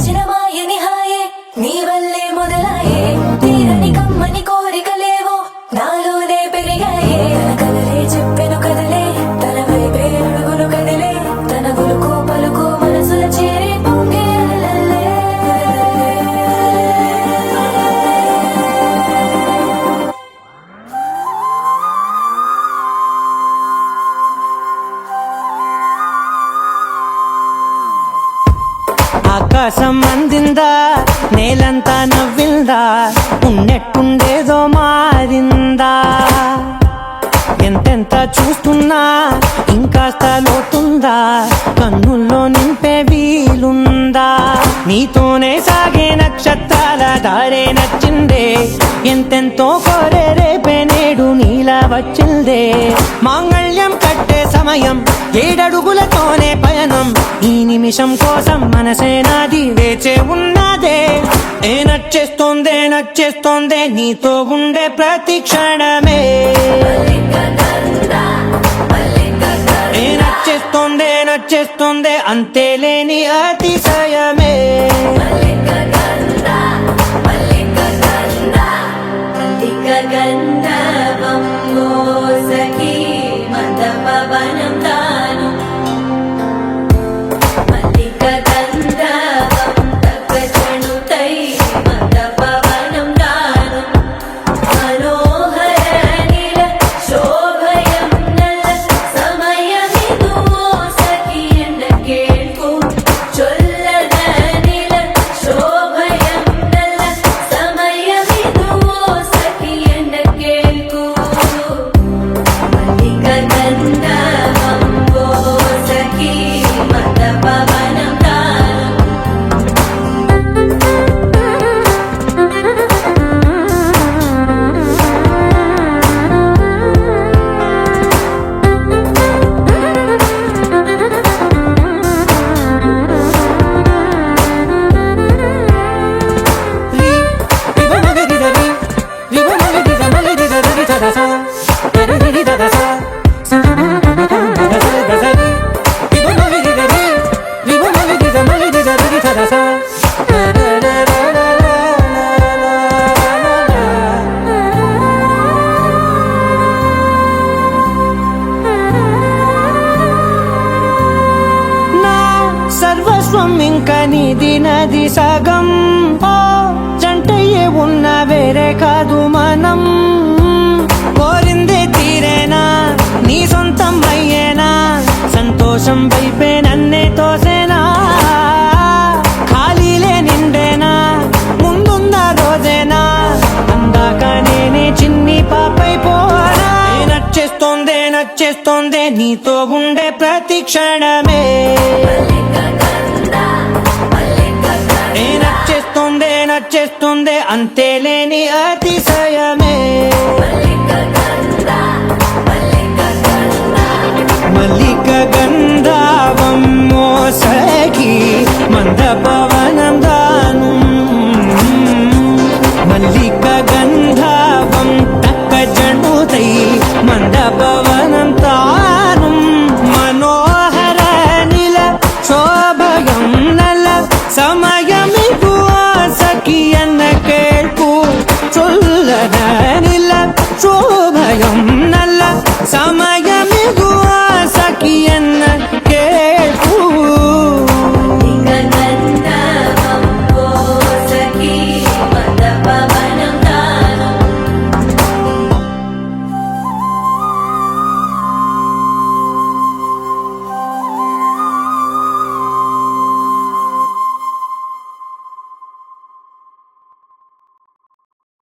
పిలిచిన మాయని హాయే నీ వల్లే మొదలాయే తీరని కమ్మని కోరికలేవో నాలోనే పెరిగాయే తన కదలే చెప్పెను కదలే తన వైపే అడుగులు కదిలే తన గులుకు పలుకు మనసుల చేరి పొంగే అలలే. ఆకాశం అందిందా నేలంతా నవ్విందా ఉన్నట్టుండేదో మారిందా ఎంతెంత చూస్తున్నా ఇంకాస్త లోతుందా కన్నుల్లో నింపే వీలుందా నీతోనే సాగే నక్షత్రాల దారే నచ్చిందే ఎంతెంతో కోరే రేపే నేడు నీలా వచ్చిందే మాంగళ్యం కట్టే సమయం ఏడడుగులతోనే పయనం ఈ నిమిషం కోసం మనసే నాది వేచే ఉన్నదే ఏ నచ్చేస్తోందే నీతో ఉండే ప్రతి క్షణమే ఏ నచ్చేస్తోందే అంతేలేని అతిశయమే గంధర్వం సఖీ మందపవనం తాను మల్లిక గంధర్వం తగ్గచణుతై మందపవనం తాను మనోహర నీల శోభయం నల్ల సమయమిదు సఖీ ఎన్న కేಳ್ಕು చొల్లద నీల శోభయం నల్ల సమయమిదు సఖీ ఎన్న కేಳ್కు మల్లిక గంధర్వం సఖీ మందపవనం తాను. సర్వస్వం ఇంక నీది నది సగం ఓ జంటయ్యే ఉన్న వేరే కాదు మనం కోరిందే తీరేనా నీ సొంతం అయ్యేనా సంతోషం వైపే నన్నే తోసేనా ఖాళీలే నిండేనా ముందున్న రోజేనా అందాక నేనే చిన్ని పాపై పోనా ఏ నచ్చేస్తోందే నీతో ఉండే ప్రతి క్షణమే ఏ నచ్చేస్తోందే అంతేలేని అతిశయమే మల్లిక గంధర్వం సఖీ మందపవనం దాను మల్లిక గంధర్వం తక్కజణుతై మందపవనం తాను మనోహర నీల శోభయం నల సమయ